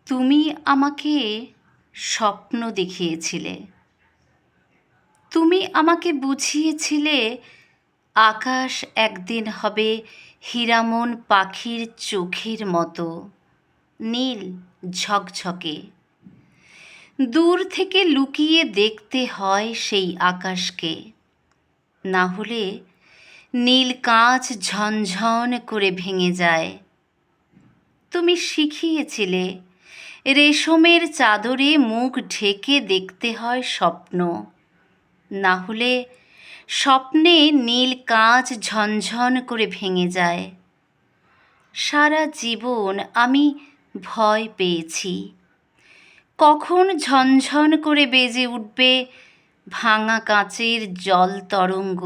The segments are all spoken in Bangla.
তুমি আমাকে স্বপ্ন দেখিয়েছিলে। তুমি আমাকে বুঝিয়েছিলে আকাশ একদিন হবে হীরামন পাখির চোখের মতো নীল ঝকঝকে। দূর থেকে লুকিয়ে দেখতে হয় সেই আকাশকে, না হলে নীল কাঁচ ঝনঝন করে ভেঙে যায়। তুমি শিখিয়েছিলে রেশমের চাদরে মুখ ঢেকে দেখতে হয় স্বপ্ন, না হলে স্বপ্নে নীল কাঁচ ঝনঝন করে ভেঙে যায়। সারা জীবন আমি ভয় পেয়েছি কখন ঝনঝন করে বেজে উঠবে ভাঙা কাঁচের জল তরঙ্গ।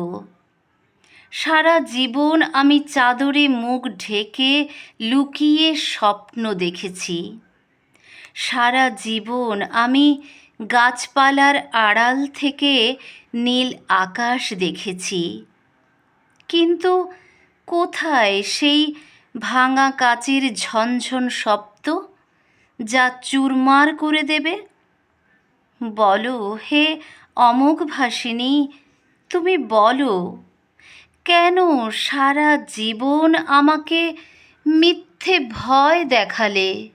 সারা জীবন আমি চাদরে মুখ ঢেকে লুকিয়ে স্বপ্ন দেখেছি। সারা জীবন আমি গাছপালার আড়াল থেকে নীল আকাশ দেখেছি। কিন্তু কোথায় সেই ভাঙা কাচের ঝনঝন শব্দ যা চুরমার করে দেবে? বলো হে অমোঘভাষিণী, তুমি বলো, কেন সারা জীবন আমাকে মিথ্যে ভয় দেখালে?